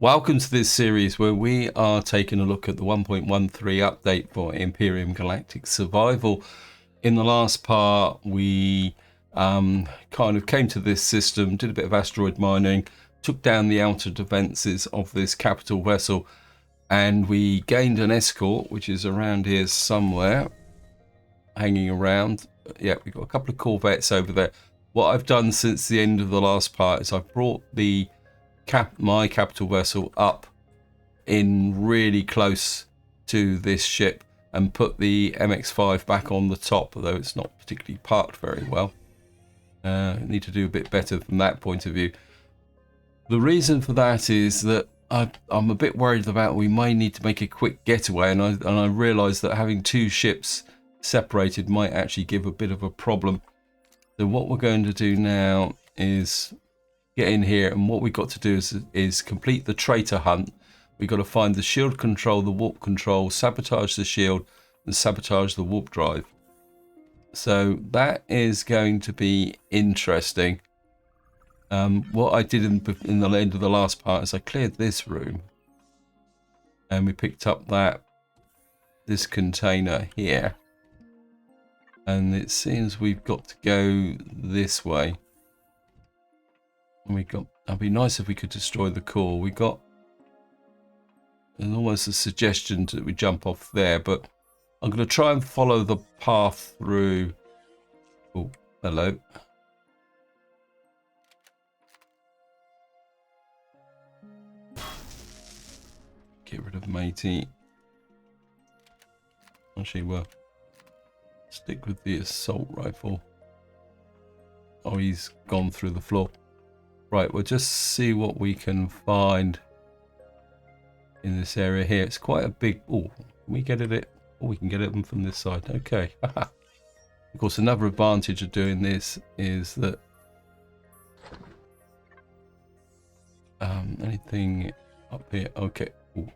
Welcome to this series where we are taking a look at the 1.13 update for Empyrion Galactic Survival. In the last part, we kind of came to this system, did a bit of asteroid mining, took down the outer defenses of this capital vessel, and we gained an escort, which is around here somewhere, hanging around. Yeah, we've got a couple of corvettes over there. What I've done since the end of the last part is I've brought the my capital vessel up in really close to this ship and put the MX-5 back on the top, although it's not particularly parked very well. Need to do a bit better from that point of view. The reason for that is that I'm a bit worried about we may need to make a quick getaway, and I realise that having two ships separated might actually give a bit of a problem. So what we're going to do now is get in here, and what we've got to do is complete the Traitor hunt. We've got to find the shield control, the warp control, sabotage the shield, and sabotage the warp drive. So that is going to be interesting. What I did in the end of the last part is I cleared this room, and we picked up this container here, and it seems we've got to go this way. And it'd be nice if we could destroy the core. There's almost a suggestion that we jump off there, but I'm going to try and follow the path through. Oh, hello. Get rid of matey. Actually, we'll stick with the assault rifle. Oh, he's gone through the floor. Right, we'll just see what we can find in this area here. It's quite a big... Oh, can we get at it? Oh, we can get at them from this side. Okay. Of course, another advantage of doing this is that... anything up here? Okay. Ooh.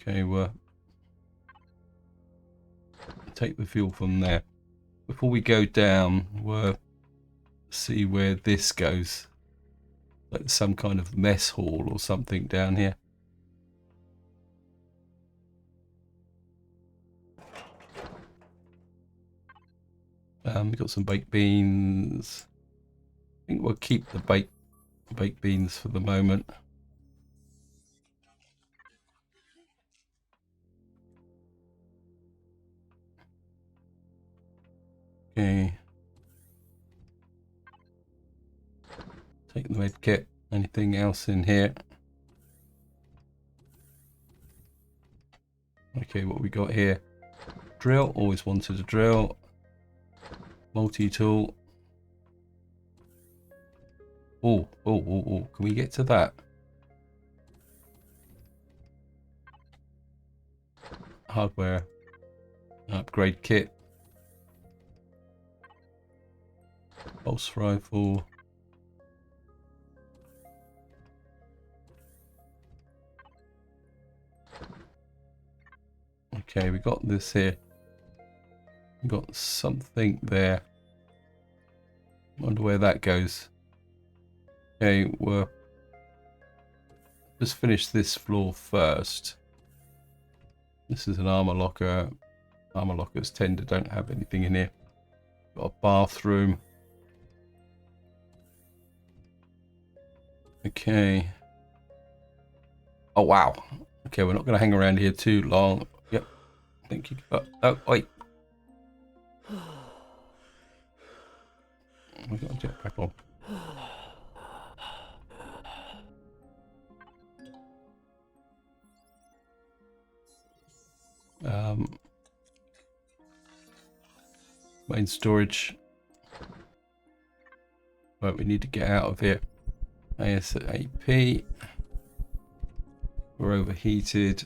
Okay, we'll take the fuel from there. Before we go down, we'll see where this goes. Like some kind of mess hall or something down here. We've got some baked beans. I think we'll keep the baked beans for the moment. Okay. Take the med kit. Anything else in here? Okay, what we got here? Drill. Always wanted a drill. Multi-tool. Oh. Can we get to that? Hardware. Upgrade kit. Pulse rifle. Okay, we got this here. We got something there. Wonder where that goes. Okay, we'll just finish this floor first. This is an armor locker. Armor lockers don't have anything in here. Got a bathroom. Okay. Oh, wow. Okay, we're not going to hang around here too long. Yep. Thank you. Oh, wait. We got a jetpack on. Main storage. Right, we need to get out of here. ASAP. We're overheated.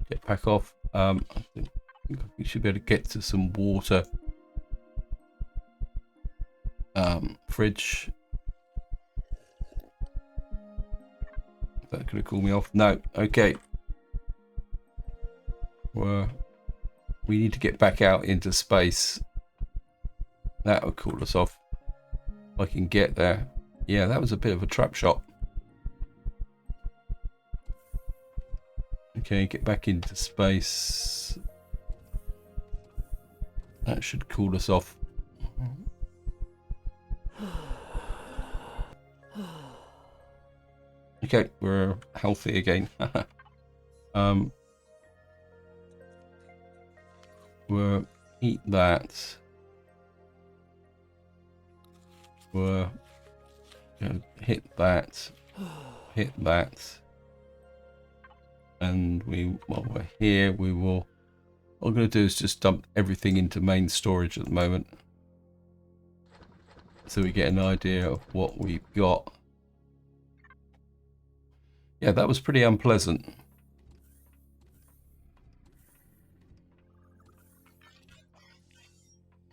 Get back off. I think we should be able to get to some water. Fridge. Is that going to cool me off? No. Okay. We we need to get back out into space. That will cool us off. If I can get there. Yeah, that was a bit of a trap shot. Okay, get back into space. That should cool us off. Okay, we're healthy again. We'll eat that. We'll hit that. Hit that. And while we're here, we will. What I'm going to do is just dump everything into main storage at the moment, so we get an idea of what we've got. Yeah, that was pretty unpleasant.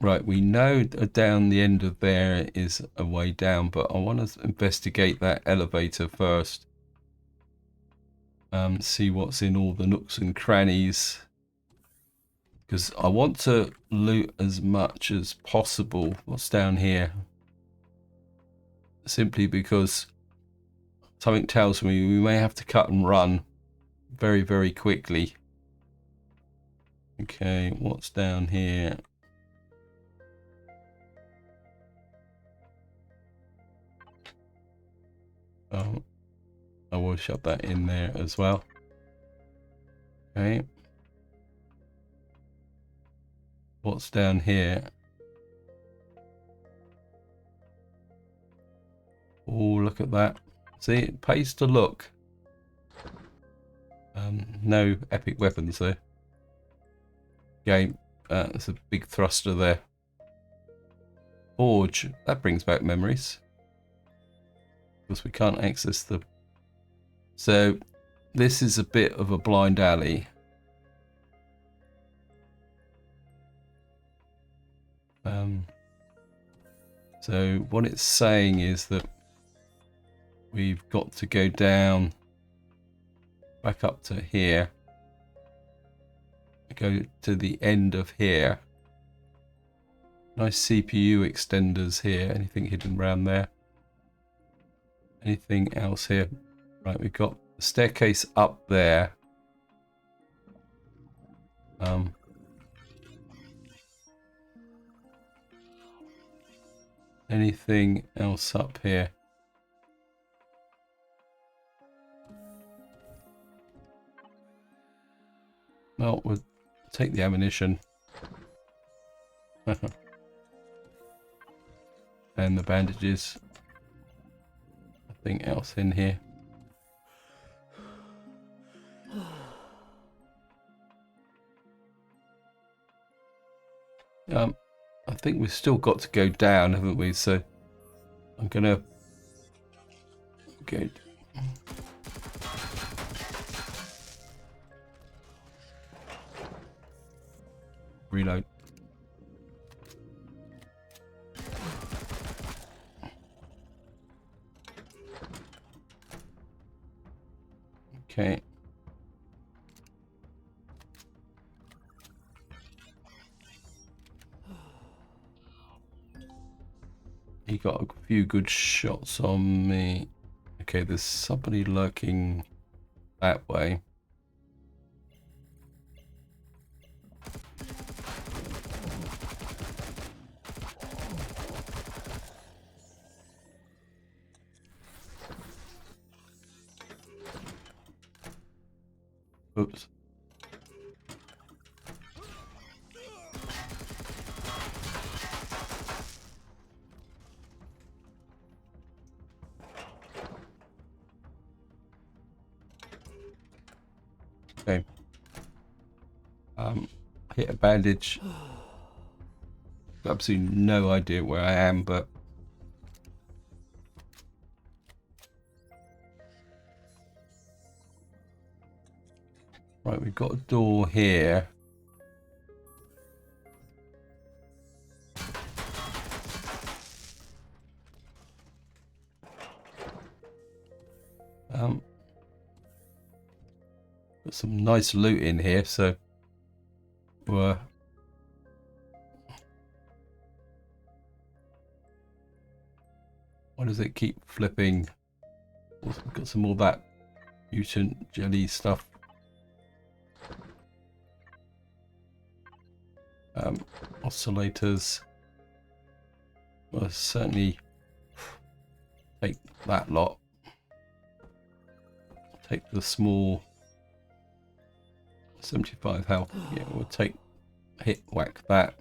Right, we know down the end of there is a way down, but I want to investigate that elevator first. See what's in all the nooks and crannies. Because I want to loot as much as possible what's down here. Simply because something tells me we may have to cut and run very, very quickly. Okay, what's down here? Oh, I will shove that in there as well. Okay. What's down here? Oh, look at that. See, it pays to look. No epic weapons there. Okay, there's a big thruster there. Forge, that brings back memories. Because we can't access the... So, this is a bit of a blind alley. So what it's saying is that we've got to go down back up to here, go to the end of here. Nice CPU extenders here. Anything hidden around there? Anything else here? Right, we've got the staircase up there. Anything else up here? Well, we'll take the ammunition. And the bandages. Nothing else in here. I think we've still got to go down, haven't we? So I'm gonna go. Reload. Okay. He got a few good shots on me. Okay, there's somebody lurking that way. Oops. Okay. Hit a bandage. Absolutely no idea where I am, but right, we've got a door here. Got some nice loot in here, so we're Why does it keep flipping? Also, we've got some more of that mutant jelly stuff. Oscillators. Well, certainly take that lot. Take the small 75 health. Yeah, we'll take whack that.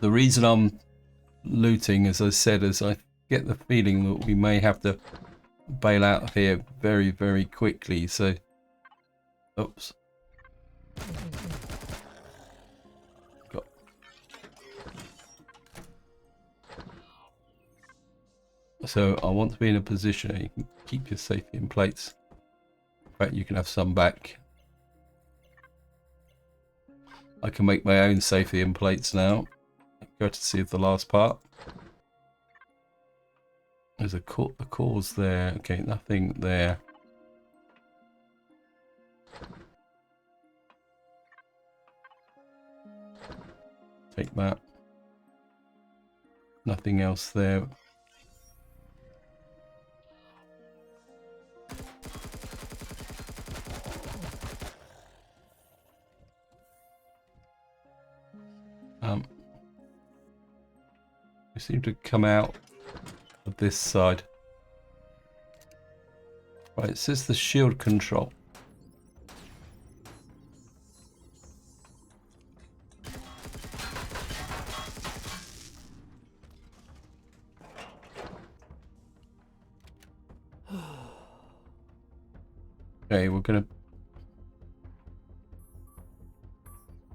The reason I'm looting, as I said, is I get the feeling that we may have to bail out of here very, very quickly. So, oops. So I want to be in a position where you can keep your safety in plates. In fact, you can have some back. I can make my own safety in plates now. Courtesy of the last part. There's a cause there. Okay, nothing there. Take that. Nothing else there. We seem to come out of this side. Right, it says the shield control. Okay, we're gonna.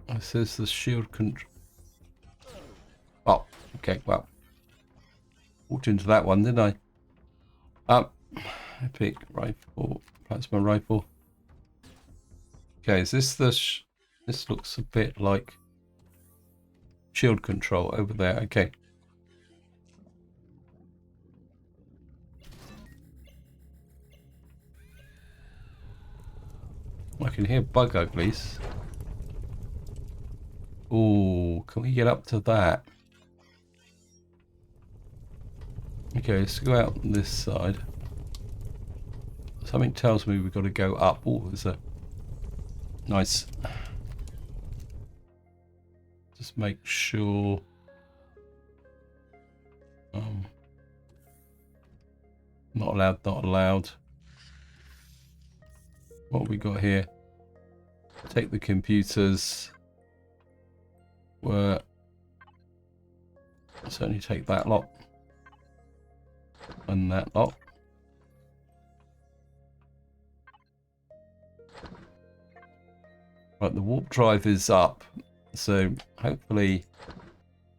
It says the shield control. Oh, okay, well. Walked into that one, didn't I? Epic rifle, plasma rifle. Okay, is this the... this looks a bit like shield control over there. Okay. I can hear bug uglies. Oh, can we get up to that? Okay, let's go out on this side. Something tells me we've got to go up. Oh, there's a nice. Just make sure. Not allowed, not allowed. What have we got here? Take the computers. I'll certainly take that lot. And that lot. Right, the warp drive is up. So hopefully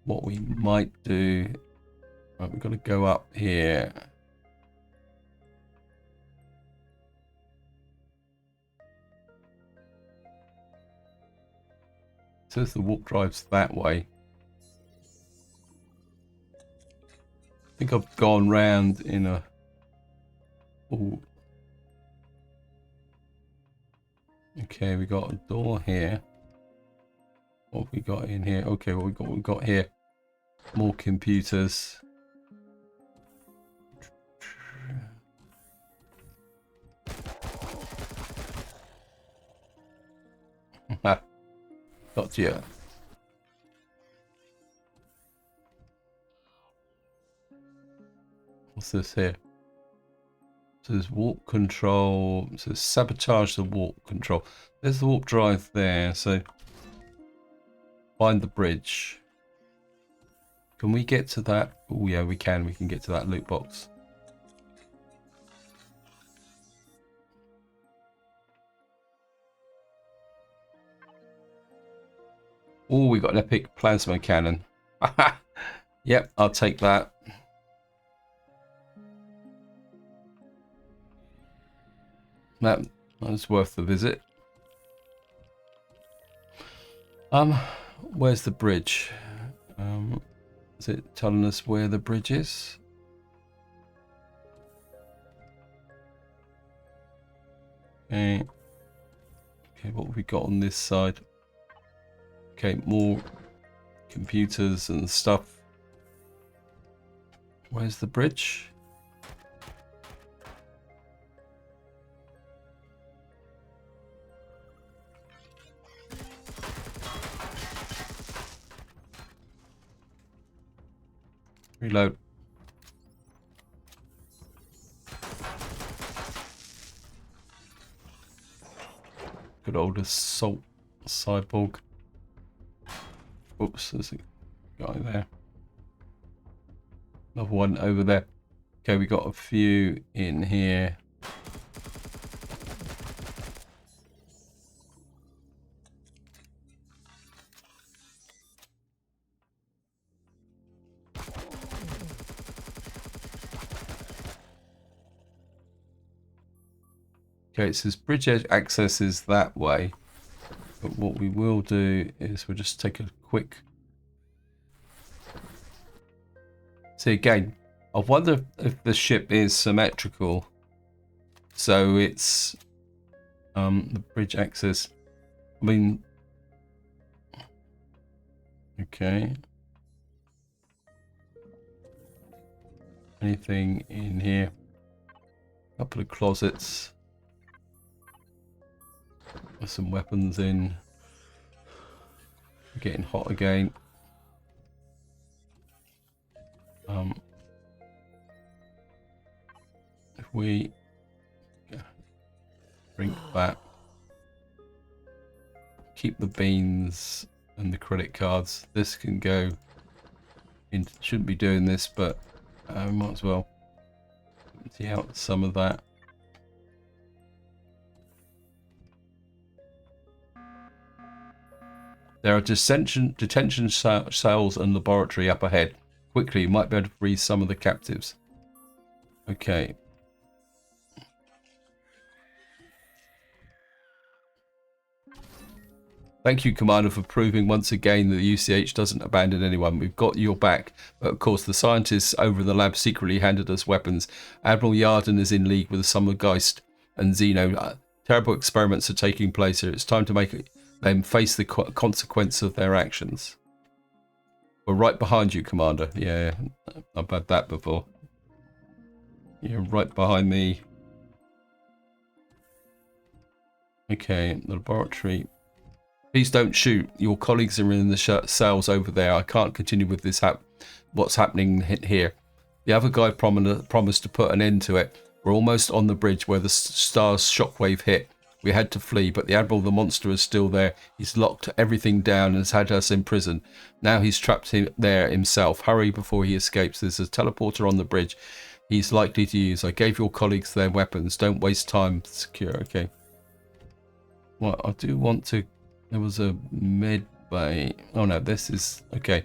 what we might do... Right, we've got to go up here. It says the warp drive's that way. I think I've gone round in a... Ooh. Okay, we got a door here. What have we got in here? Okay, what we've got here. More computers. Got you. What's this here? It says warp control. It says sabotage the warp control. There's the warp drive there. So find the bridge. Can we get to that? Oh yeah, we can. We can get to that loot box. Oh, we got an epic plasma cannon. Yep, I'll take that. That's worth the visit. Where's the bridge? Is it telling us where the bridge is? Okay. Okay, what have we got on this side? Okay, more computers and stuff. Where's the bridge? Reload. Good old assault cyborg. Oops, there's a guy there. Another one over there. Okay, we got a few in here. Okay, it says bridge edge access is that way. But what we will do is we'll just take a quick... See, again, I wonder if the ship is symmetrical. So it's the bridge access. I mean... Okay. Anything in here? A couple of closets. There's some weapons in. Getting hot again. If we drink that, keep the beans and the credit cards. This can go in. Shouldn't be doing this, but might as well empty out some of that. There are detention cells and laboratory up ahead. Quickly, you might be able to free some of the captives. Okay. Thank you, Commander, for proving once again that the UCH doesn't abandon anyone. We've got your back. But of course, the scientists over in the lab secretly handed us weapons. Admiral Yarden is in league with the Summergeist and Xeno. Terrible experiments are taking place here. It's time to make them face the consequence of their actions. We're right behind you, Commander. Yeah, I've had that before. You're right behind me. Okay, the laboratory. Please don't shoot. Your colleagues are in the cells over there. I can't continue with this. What's happening here? The other guy promised to put an end to it. We're almost on the bridge where the star's shockwave hit. We had to flee, but the Admiral, the monster, is still there. He's locked everything down and has had us imprisoned. Now he's trapped there himself. Hurry before he escapes. There's a teleporter on the bridge he's likely to use. I gave your colleagues their weapons. Don't waste time. Secure. Okay. Well, I do want to... There was a med bay. Oh no, this is... Okay.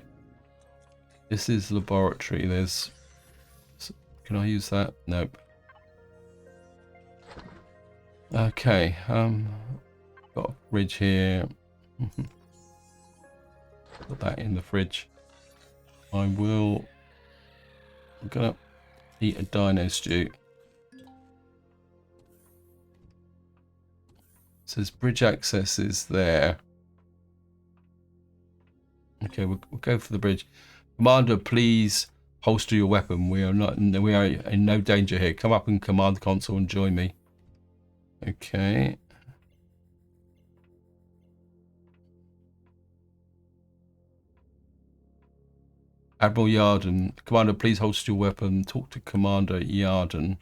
This is laboratory. There's... Can I use that? Nope. Okay, got a fridge here. Put that in the fridge. I'm gonna eat a dino stew. It says bridge access is there. Okay, we'll go for the bridge. Commander, please holster your weapon. We are in no danger here. Come up in command console and join me. Okay. Admiral Yarden. Commander, please holster your weapon. Talk to Commander Yarden.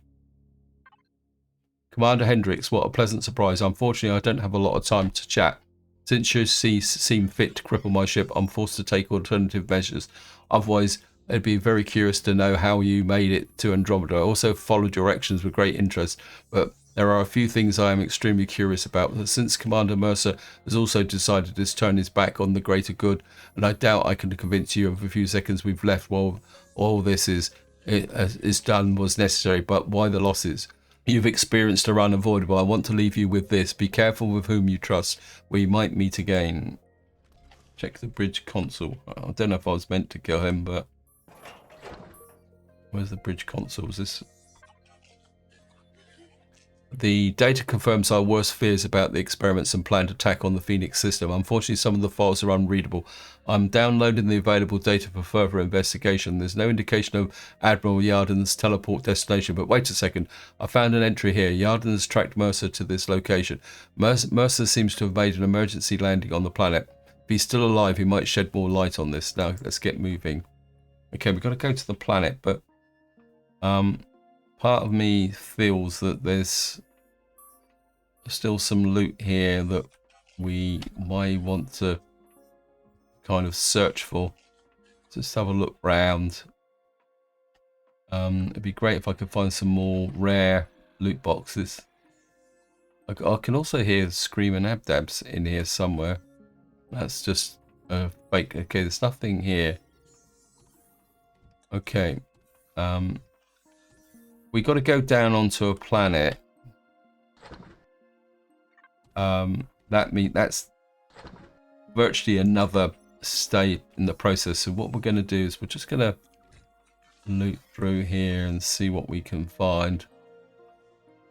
Commander Hendricks, what a pleasant surprise. Unfortunately, I don't have a lot of time to chat. Since you seem fit to cripple my ship, I'm forced to take alternative measures. Otherwise, I'd be very curious to know how you made it to Andromeda. I also followed your actions with great interest, but there are a few things I am extremely curious about. Since Commander Mercer has also decided to turn his back on the greater good, and I doubt I can convince you of a few seconds we've left while all this is done was necessary, but why the losses? You've experienced are unavoidable. I want to leave you with this. Be careful with whom you trust. We might meet again. Check the bridge console. I don't know if I was meant to kill him, but... Where's the bridge console? Is this... The data confirms our worst fears about the experiments and planned attack on the Phoenix system. Unfortunately, some of the files are unreadable. I'm downloading the available data for further investigation. There's no indication of Admiral Yarden's teleport destination. But wait a second. I found an entry here. Yarden has tracked Mercer to this location. Mercer seems to have made an emergency landing on the planet. If he's still alive, he might shed more light on this. Now, let's get moving. Okay, we've got to go to the planet, but part of me feels that there's still some loot here that we may want to kind of search for. Just have a look round. It'd be great if I could find some more rare loot boxes. I can also hear screaming abdabs in here somewhere. That's just a fake. Okay, there's nothing here. Okay. We got to go down onto a planet. That's virtually another state in the process. So what we're going to do is we're just going to loot through here and see what we can find.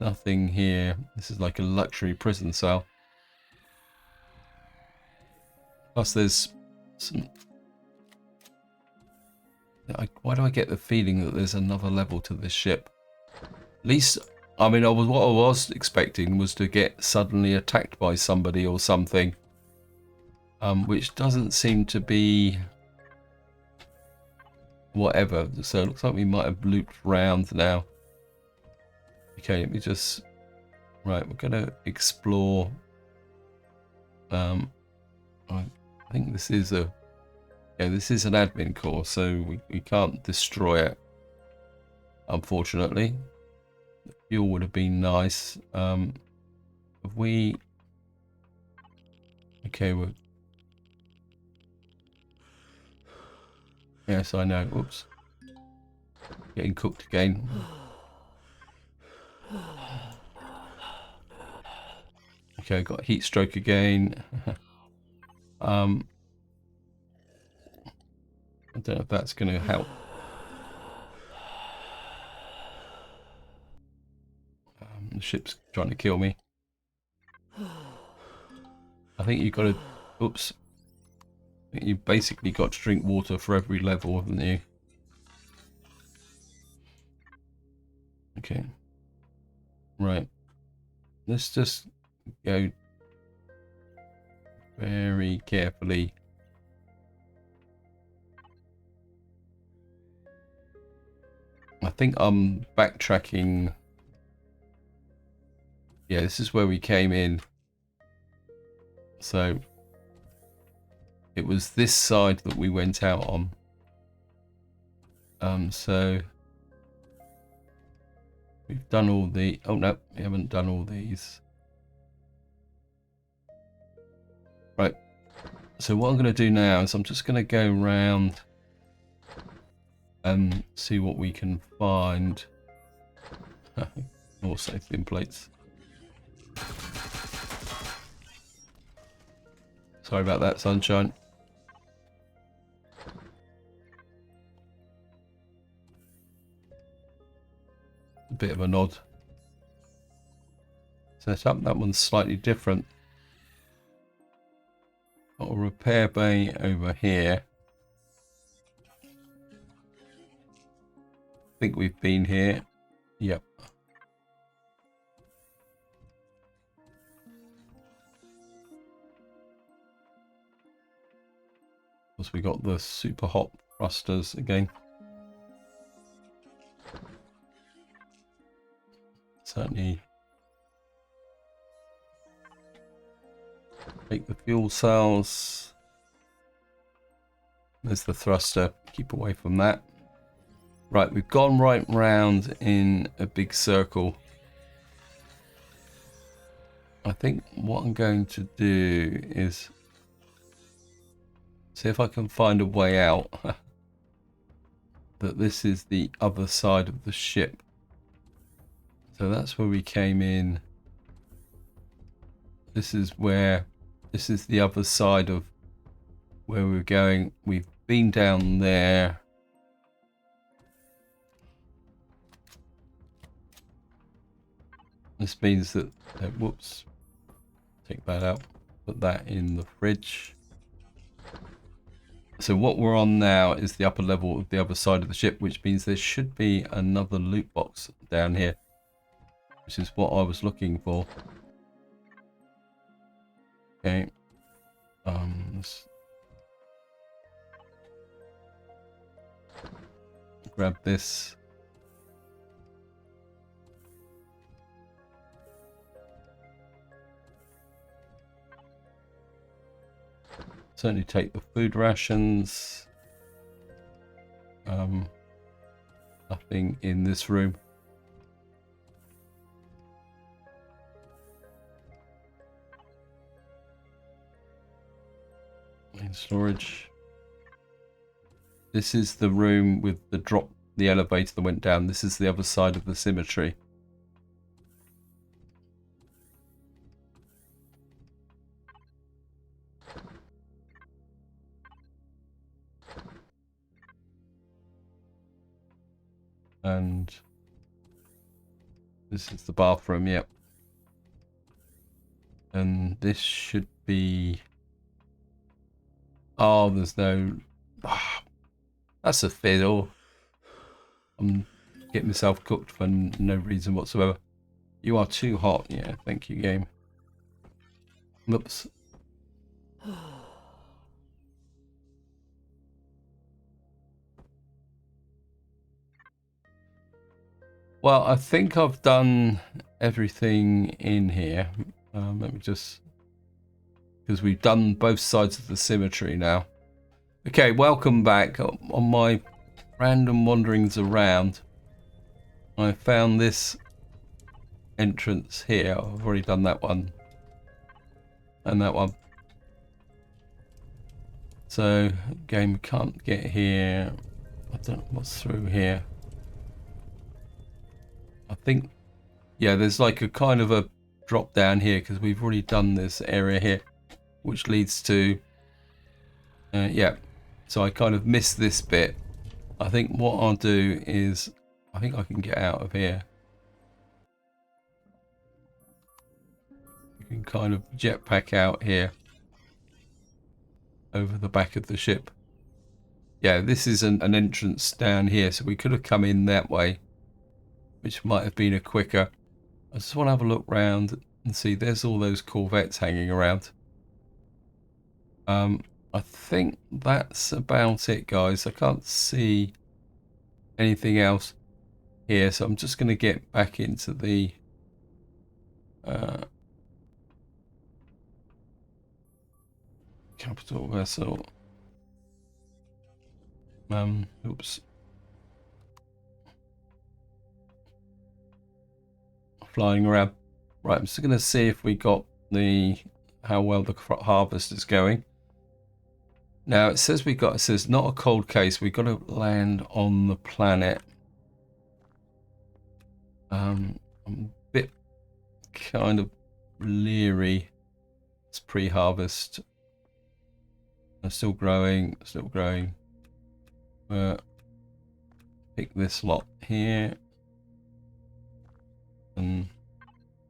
Nothing here. This is like a luxury prison cell. Plus there's some... Why do I get the feeling that there's another level to this ship? At least, I mean, what I was expecting was to get suddenly attacked by somebody or something. Which doesn't seem to be... whatever. So it looks like we might have looped round now. Okay, let me just... Right, we're going to explore... I think this is a... Yeah, this is an admin core, so we can't destroy it, unfortunately. The fuel would have been nice. Have we... Okay, we're... Yes, I know. Whoops. Getting cooked again. Okay, got heat stroke again. I don't know if that's going to help. The ship's trying to kill me. I think you've got to... Oops. I think you basically got to drink water for every level, haven't you? Okay. Right. Let's just go very carefully. I think I'm backtracking. Yeah, this is where we came in. So it was this side that we went out on. So we've done all the... Oh no, we haven't done all these. Right. So what I'm going to do now is I'm just going to go around and see what we can find. More safety plates. Sorry about that, sunshine. A bit of a nod. Set up. That one's slightly different. Got a repair bay over here. I think we've been here. Yep. Plus we got the super hot thrusters again. Certainly take the fuel cells. There's the thruster. Keep away from that. Right, we've gone right round in a big circle. I think what I'm going to do is see if I can find a way out. That this is the other side of the ship. So that's where we came in. This is the other side of where we're going. We've been down there. This means that, whoops, take that out, put that in the fridge. So what we're on now is the upper level of the other side of the ship, which means there should be another loot box down here, which is what I was looking for. Okay. Let's grab this. Certainly take the food rations. Nothing in this room. In storage. This is the room with the elevator that went down. This is the other side of the cemetery. And this is the bathroom, yep. And this should be... Oh, there's no... Oh, that's a fiddle. I'm getting myself cooked for no reason whatsoever. You are too hot. Yeah, thank you, game. Whoops. Well, I think I've done everything in here. Let me just... Because we've done both sides of the cemetery now. Okay, welcome back. On my random wanderings around, I found this entrance here. I've already done that one. And that one. So, again, we can't get here. I don't know what's through here. I think, yeah, there's like a kind of a drop down here because we've already done this area here, which leads to, yeah. So I kind of missed this bit. I think what I'll do is, I think I can get out of here. You can kind of jetpack out here over the back of the ship. Yeah, this is an entrance down here, so we could have come in that way, which might have been a quicker. I just want to have a look round and see. There's all those corvettes hanging around. I think that's about it, guys. I can't see anything else here, so I'm just going to get back into the capital vessel. Oops. Flying around. Right, I'm just going to see if we got how well the harvest is going. Now it says it says not a cold case. We've got to land on the planet. I'm a bit kind of leery. It's pre-harvest. I'm still growing, still growing. Pick this lot here. And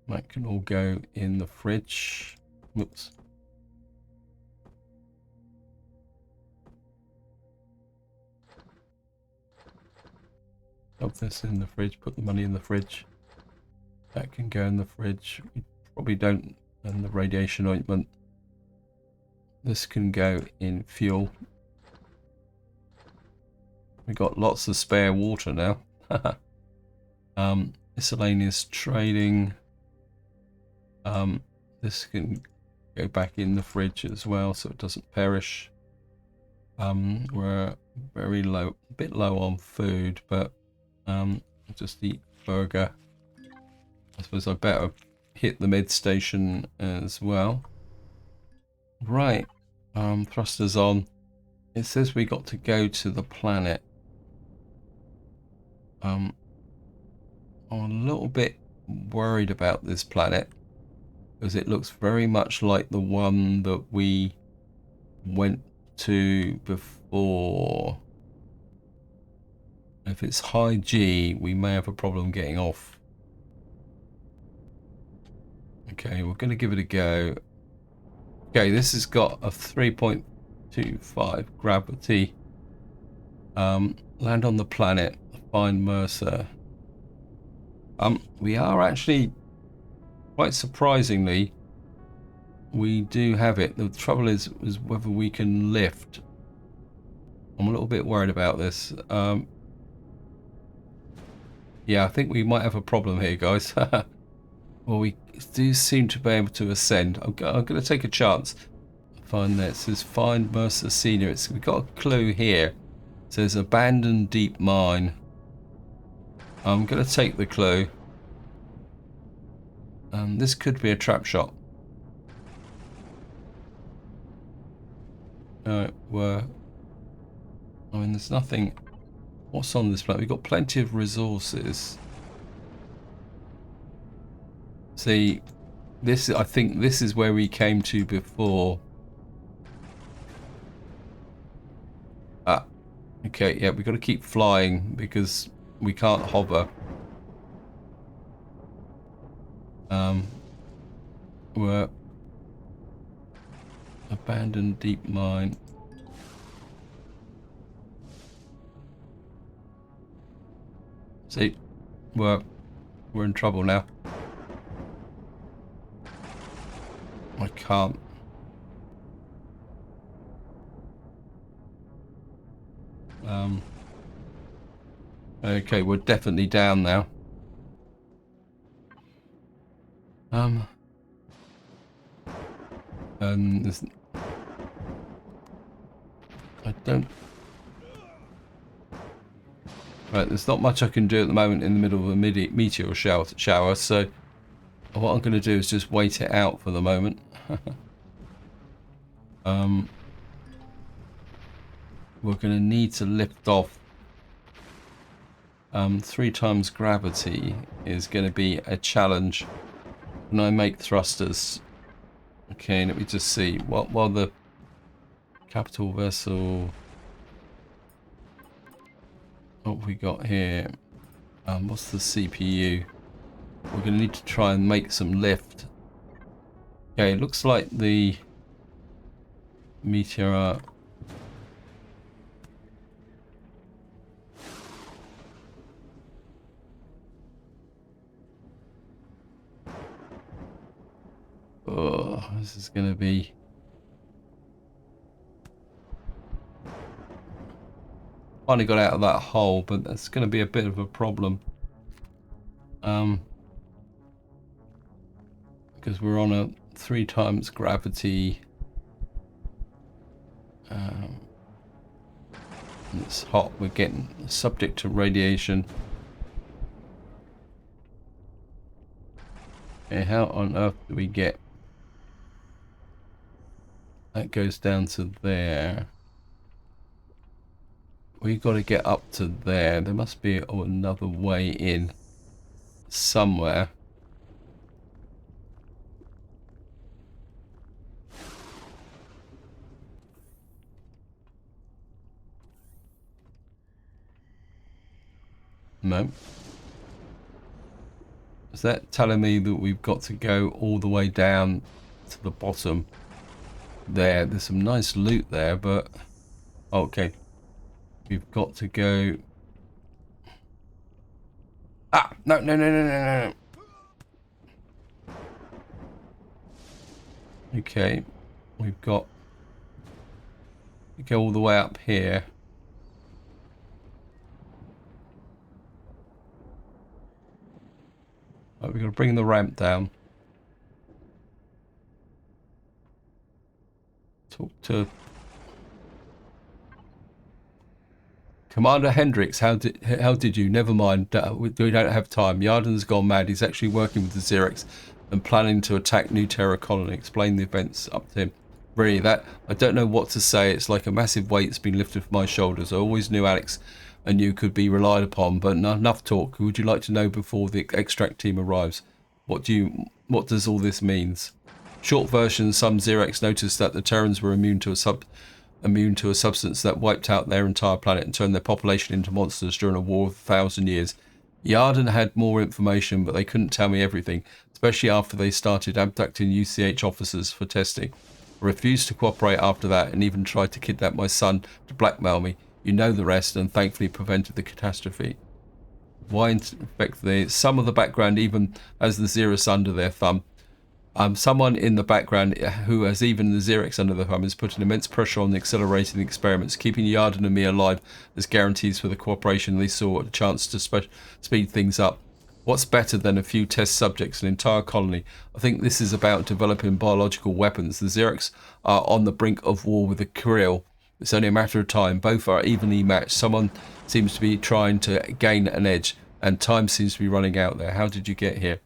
that can all go in the fridge. Whoops. Put this in the fridge, put the money in the fridge. That can go in the fridge. We probably don't, and the radiation ointment. This can go in fuel. We got lots of spare water now. Miscellaneous trading. This can go back in the fridge as well, so it doesn't perish. We're very low, a bit low on food, but just eat burger. I suppose I better hit the mid station as well. Right, thrusters on. It says we got to go to the planet. I'm a little bit worried about this planet because it looks very much like the one that we went to before. If it's high G, we may have a problem getting off. Okay, we're going to give it a go. Okay, this has got a 3.25 gravity. Land on the planet. Find Mercer. We are actually, quite surprisingly, we do have it. The trouble is whether we can lift. I'm a little bit worried about this. Yeah, I think we might have a problem here, guys. Well, we do seem to be able to ascend. I'm going to take a chance. Find that. It says find Mercer Senior. We've got a clue here. It says abandoned deep mine. I'm going to take the clue. This could be a trap shot. Alright, I mean, there's nothing. What's on this planet? We've got plenty of resources. See, I think this is where we came to before. Ah, okay, yeah, we've got to keep flying because we can't hover. We're abandoned deep mine. See, we're in trouble now. I can't. Okay, we're definitely down now. I don't. Right, there's not much I can do at the moment in the middle of a meteor shower, so what I'm going to do is just wait it out for the moment. We're going to need to lift off. 3 times gravity is going to be a challenge. Can I make thrusters? Okay, let me just see. While the capital vessel... What have we got here? What's the CPU? We're going to need to try and make some lift. Okay, it looks like the meteor... Oh, this is going to be... Finally got out of that hole, but that's going to be a bit of a problem. Because we're on a 3 times gravity. It's hot. We're getting subject to radiation. Okay, how on earth do we get... That goes down to there. We've got to get up to there. There must be another way in somewhere. No. Is that telling me that we've got to go all the way down to the bottom? There's some nice loot there, but... Okay. We've got to go... Ah! No. Okay. We've got... to go all the way up here. Right, we've got to bring the ramp down. Talk to... Commander Hendricks, how did you? Never mind, we don't have time. Yarden's gone mad. He's actually working with the Xerix and planning to attack New Terra colony. Explain the events up to him. Really, that I don't know what to say. It's like a massive weight's been lifted from my shoulders. I always knew Alex and you could be relied upon, but enough talk. Who would you like to know before the extract team arrives? What does all this means? Short version, some Xerix noticed that the Terrans were immune to a substance that wiped out their entire planet and turned their population into monsters during a war of 1,000 years. Yarden had more information, but they couldn't tell me everything. It's especially after they started abducting UCH officers for testing. I refused to cooperate after that and even tried to kidnap my son to blackmail me. You know the rest, and thankfully prevented the catastrophe. Why infect some of the background even has the Xeris under their thumb? Someone in the background who has even the Xeris under their thumb is putting immense pressure on the accelerating experiments, keeping Yarden and me alive as guarantees for the cooperation they saw a chance to speed things up. What's better than a few test subjects, an entire colony? I think this is about developing biological weapons. The Xeris are on the brink of war with the Krill. It's only a matter of time. Both are evenly matched. Someone seems to be trying to gain an edge, and time seems to be running out there. How did you get here?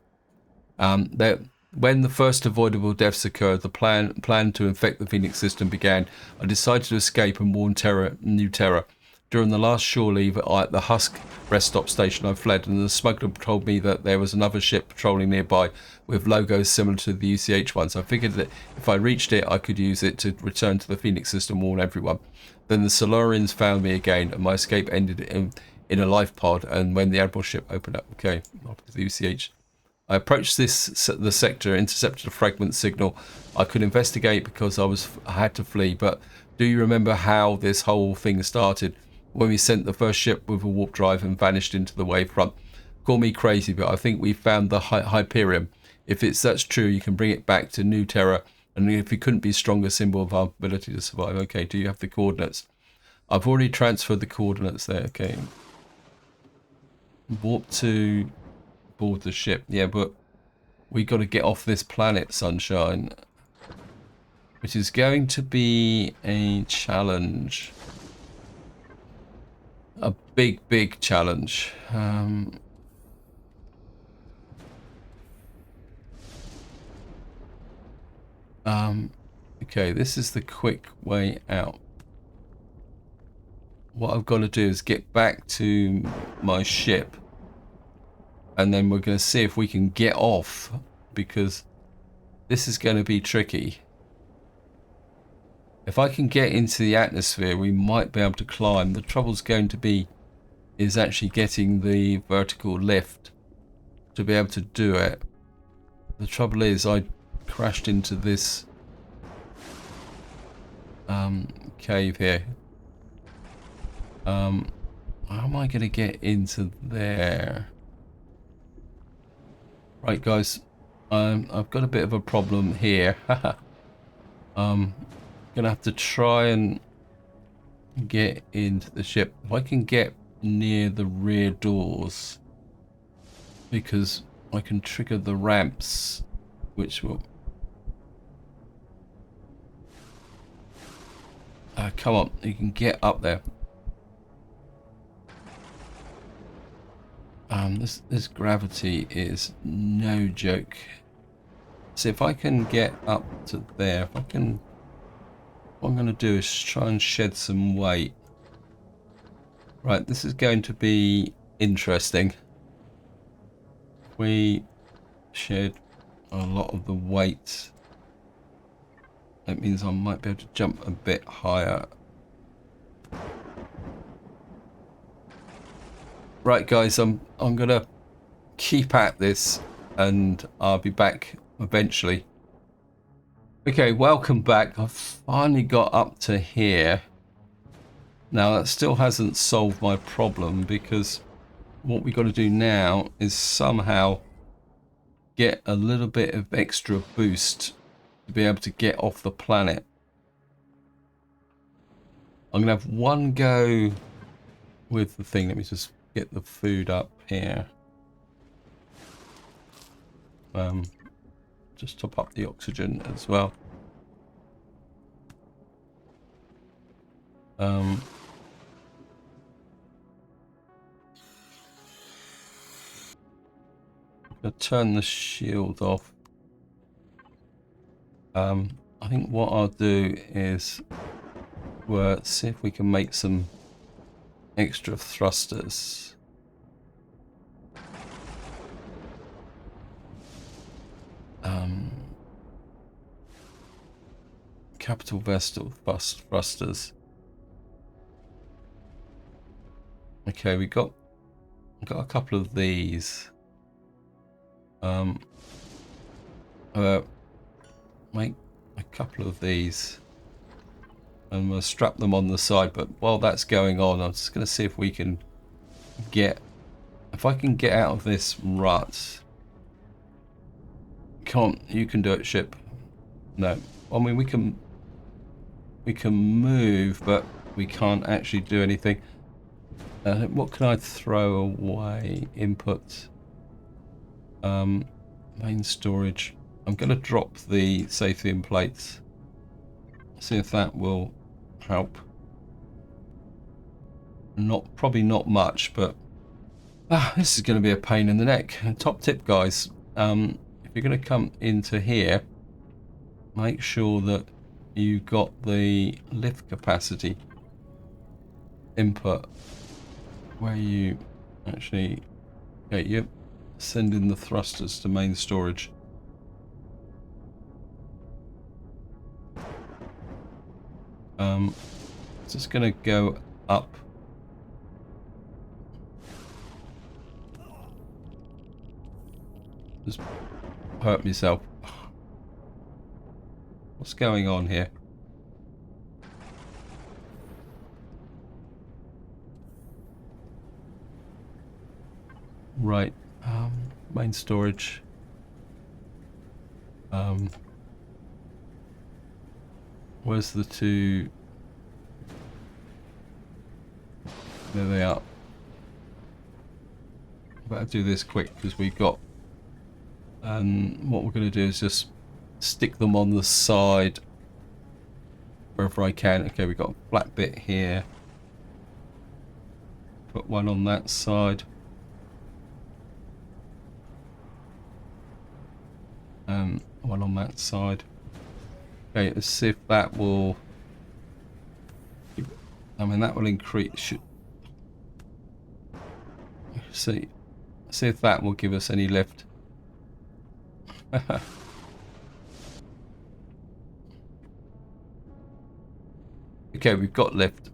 When the first avoidable deaths occurred, the plan to infect the Phoenix system began. I decided to escape and warn New Terra. During the last shore leave at the Husk rest stop station, I fled, and the smuggler told me that there was another ship patrolling nearby with logos similar to the UCH ones. I figured that if I reached it, I could use it to return to the Phoenix system and warn everyone. Then the Solarians found me again, and my escape ended in a life pod, and when the Admiral ship opened up. Okay, the UCH. I approached the sector, intercepted a fragment signal. I could investigate because I had to flee, but do you remember how this whole thing started? When we sent the first ship with a warp drive and vanished into the wavefront. Call me crazy, but I think we found the Hyperion. If that's true, you can bring it back to New Terra, and if it couldn't be a stronger symbol of our ability to survive. Okay, do you have the coordinates? I've already transferred the coordinates there. Okay. Warp to board the ship. Yeah, but we got to get off this planet, Sunshine, which is going to be a challenge. A big challenge. Okay, this is the quick way out. What I've got to do is get back to my ship, and then we're going to see if we can get off, because this is going to be tricky. If I can get into the atmosphere, we might be able to climb. The trouble's going to be is actually getting the vertical lift to be able to do it. The trouble is I crashed into this cave here. How am I going to get into there? Right, guys, I've got a bit of a problem here. Gonna have to try and get into the ship. If I can get near the rear doors, because I can trigger the ramps, which will... come on, you can get up there. This gravity is no joke. So if I can get up to there, if I can... What I'm going to do is try and shed some weight. Right, this is going to be interesting. We shed a lot of the weight. That means I might be able to jump a bit higher. Right, guys, I'm going to keep at this, and I'll be back eventually. Okay, welcome back. I've finally got up to here. Now, that still hasn't solved my problem, because what we've got to do now is somehow get a little bit of extra boost to be able to get off the planet. I'm going to have one go with the thing. Let me just get the food up here. Just top up the oxygen as well. I'll turn the shield off. I think what I'll do is see if we can make some extra thrusters. Capital Vestal thrusters. Okay, we got a couple of these. make a couple of these and we'll strap them on the side. But while that's going on, I'm just going to see if we can if I can get out of this rut. You can do it, ship. No, I mean we can move, but we can't actually do anything. What can I throw away? Input, main storage. I'm going to drop the safety in plates. See if that will help. Probably not much, but this is going to be a pain in the neck. Top tip, guys. If you're going to come into here, make sure that you got the lift capacity input where you actually send in the thrusters to main storage. Just going to go up. Just hurt myself. What's going on here? Right, main storage. Where's the two? There they are. Better do this quick because we've got. And what we're going to do is just stick them on the side wherever I can. Okay, we've got a flat bit here. Put one on that side. One on that side. Okay, let's see if that will. I mean, that will increase. See if that will give us any lift. Okay, we've got lift.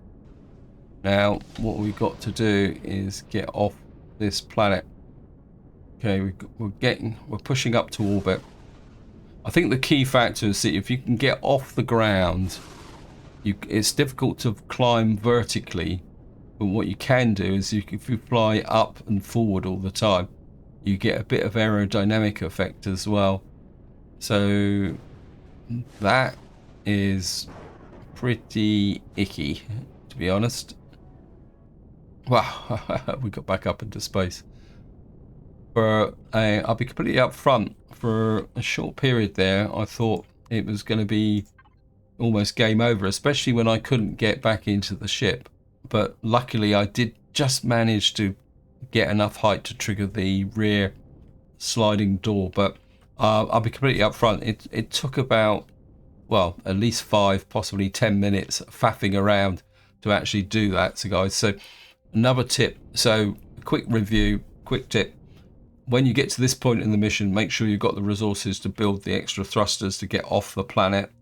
Now, what we've got to do is get off this planet. Okay, we're pushing up to orbit. I think the key factor is that if you can get off the ground, it's difficult to climb vertically. But what you can do is if you fly up and forward all the time, you get a bit of aerodynamic effect as well. So that is pretty icky, to be honest. Wow, we got back up into space. I'll be completely upfront. For a short period there, I thought it was going to be almost game over, especially when I couldn't get back into the ship. But luckily, I did just manage to get enough height to trigger the rear sliding door. But I'll be completely upfront. It took about, well, at least 5, possibly 10 minutes faffing around to actually do that. So guys, so another tip. So quick review, quick tip. When you get to this point in the mission, make sure you've got the resources to build the extra thrusters to get off the planet.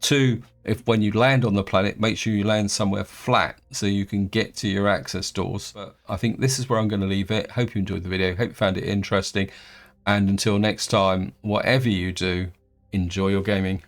2, when you land on the planet, make sure you land somewhere flat so you can get to your access doors. But I think this is where I'm going to leave it. Hope you enjoyed the video. Hope you found it interesting. And until next time, whatever you do, enjoy your gaming.